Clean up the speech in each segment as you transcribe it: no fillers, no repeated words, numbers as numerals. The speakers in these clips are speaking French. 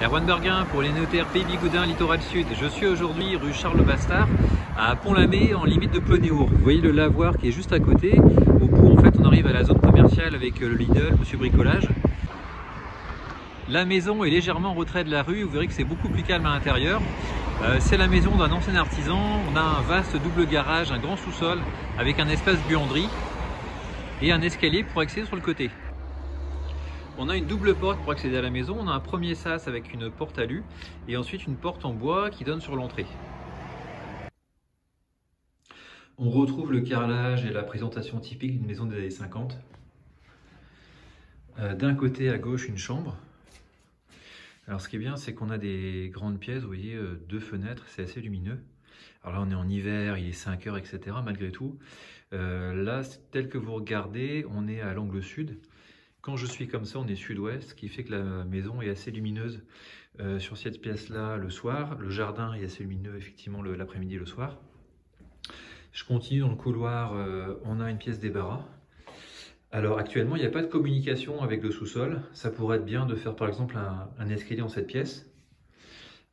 Erwan Berguin pour les notaires Pays Bigoudin Littoral Sud. Je suis aujourd'hui rue Charles Bastard à Pont-Lamé en limite de Plonéour. Vous voyez le lavoir qui est juste à côté. Au bout en fait on arrive à la zone commerciale avec le Lidl, Monsieur Bricolage. La maison est légèrement en retrait de la rue, vous verrez que c'est beaucoup plus calme à l'intérieur. C'est la maison d'un ancien artisan. On a un vaste double garage, un grand sous-sol avec un espace buanderie et un escalier pour accéder sur le côté. On a une double porte pour accéder à la maison. On a un premier sas avec une porte alu et ensuite une porte en bois qui donne sur l'entrée. On retrouve le carrelage et la présentation typique d'une maison des années 50. D'un côté à gauche une chambre. Alors ce qui est bien, c'est qu'on a des grandes pièces, vous voyez, deux fenêtres, c'est assez lumineux. Alors là on est en hiver, il est 5 heures, etc. Malgré tout, là tel que vous regardez, on est à l'angle sud. Quand je suis comme ça, on est sud-ouest, ce qui fait que la maison est assez lumineuse sur cette pièce-là le soir. Le jardin est assez lumineux effectivement l'après-midi et le soir. Je continue dans le couloir, on a une pièce débarras. Alors actuellement, il n'y a pas de communication avec le sous-sol. Ça pourrait être bien de faire par exemple un escalier dans cette pièce.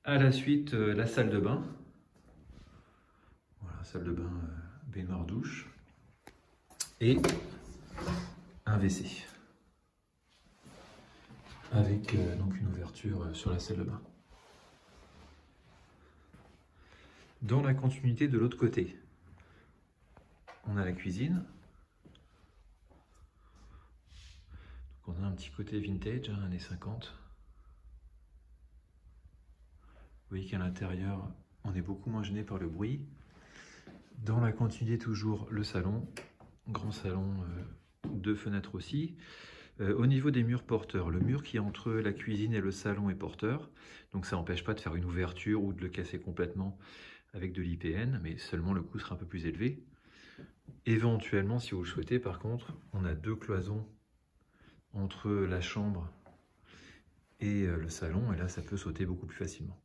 À la suite, la salle de bain. Voilà, salle de bain, baignoire douche. Et un WC. Avec donc une ouverture sur la salle de bain. Dans la continuité de l'autre côté, on a la cuisine. On a un petit côté vintage, années 50. Vous voyez qu'à l'intérieur, on est beaucoup moins gêné par le bruit. Dans la continuité, toujours le salon. Grand salon, deux fenêtres aussi. Au niveau des murs porteurs, le mur qui est entre la cuisine et le salon est porteur. Donc ça n'empêche pas de faire une ouverture ou de le casser complètement avec de l'IPN, mais seulement le coût sera un peu plus élevé. Éventuellement, si vous le souhaitez, par contre, on a deux cloisons entre la chambre et le salon, et là ça peut sauter beaucoup plus facilement.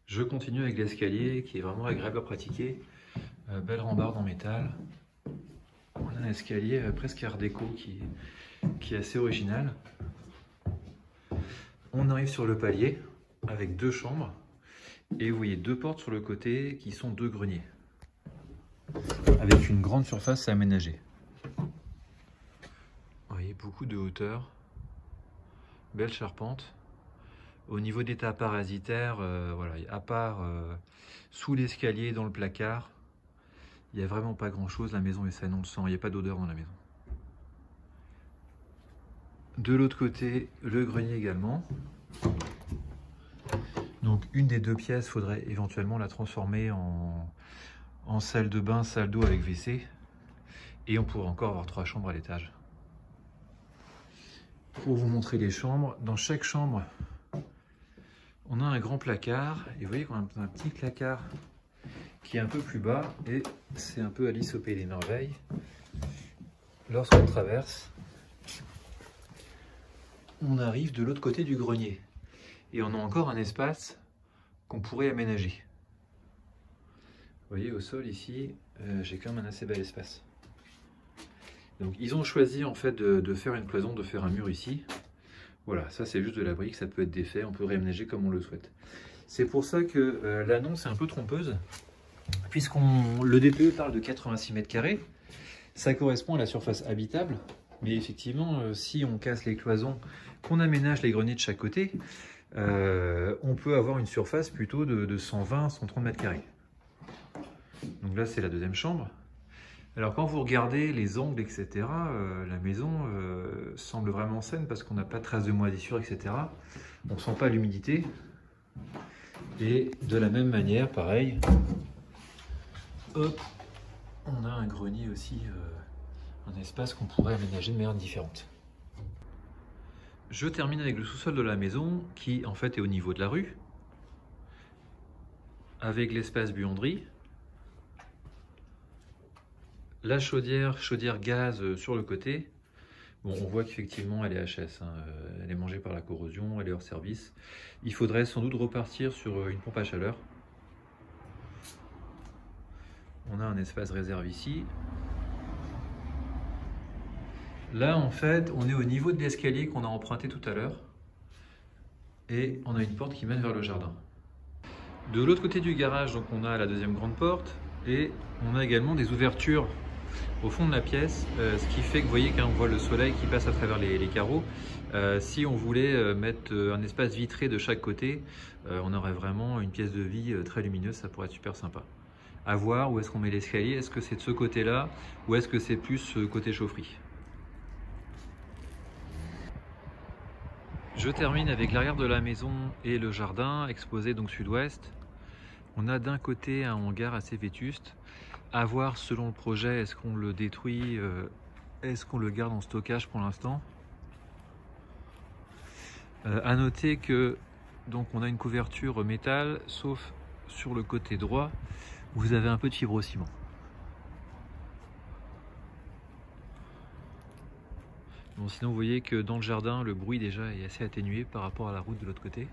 Je continue avec l'escalier qui est vraiment agréable à pratiquer. Belle rambarde en métal. On a un escalier presque art déco qui est assez original. On arrive sur le palier avec deux chambres et vous voyez deux portes sur le côté qui sont deux greniers avec une grande surface à aménager. Vous voyez, beaucoup de hauteur, belle charpente. Au niveau d'état parasitaire, voilà, à part sous l'escalier, dans le placard, il n'y a vraiment pas grand chose. La maison est saine, on le sent, il n'y a pas d'odeur dans la maison. De l'autre côté, le grenier également. Donc une des deux pièces, il faudrait éventuellement la transformer en salle de bain, salle d'eau avec WC. Et on pourrait encore avoir 3 chambres à l'étage. Pour vous montrer les chambres, dans chaque chambre, on a un grand placard. Et vous voyez qu'on a un petit placard qui est un peu plus bas. Et c'est un peu Alice au Pays des Merveilles. Lorsqu'on traverse, on arrive de l'autre côté du grenier. Et on a encore un espace qu'on pourrait aménager. Vous voyez, au sol ici, j'ai quand même un assez bel espace. Donc ils ont choisi en fait de faire une cloison, de faire un mur ici. Voilà, ça c'est juste de la brique, ça peut être défait, on peut réaménager comme on le souhaite. C'est pour ça que l'annonce est un peu trompeuse, le DPE parle de 86 mètres carrés. Ça correspond à la surface habitable, mais effectivement, si on casse les cloisons, qu'on aménage les greniers de chaque côté, on peut avoir une surface plutôt de 120-130 mètres carrés. Donc là c'est la deuxième chambre. Alors quand vous regardez les angles, etc., la maison semble vraiment saine parce qu'on n'a pas de traces de moisissure, etc. On ne sent pas l'humidité. Et de la même manière, pareil, hop, on a un grenier aussi, un espace qu'on pourrait aménager de manière différente. Je termine avec le sous-sol de la maison qui en fait est au niveau de la rue, avec l'espace buanderie. La chaudière gaz sur le côté. Bon, on voit qu'effectivement elle est HS, hein. Elle est mangée par la corrosion, elle est hors service. Il faudrait sans doute repartir sur une pompe à chaleur. On a un espace réserve ici. Là, en fait, on est au niveau de l'escalier qu'on a emprunté tout à l'heure. et on a une porte qui mène vers le jardin. De l'autre côté du garage, donc on a la deuxième grande porte et on a également des ouvertures au fond de la pièce, ce qui fait que vous voyez qu'on voit le soleil qui passe à travers les carreaux. Si on voulait mettre un espace vitré de chaque côté, on aurait vraiment une pièce de vie très lumineuse, ça pourrait être super sympa. À voir où est-ce qu'on met l'escalier, est-ce que c'est de ce côté-là ou est-ce que c'est plus côté chaufferie. Je termine avec l'arrière de la maison et le jardin exposé donc sud-ouest. On a d'un côté un hangar assez vétuste. À voir selon le projet, est-ce qu'on le détruit, est-ce qu'on le garde en stockage pour l'instant. À noter que donc on a une couverture métal, sauf sur le côté droit où vous avez un peu de fibrociment. Bon, sinon vous voyez que dans le jardin, le bruit déjà est assez atténué par rapport à la route de l'autre côté.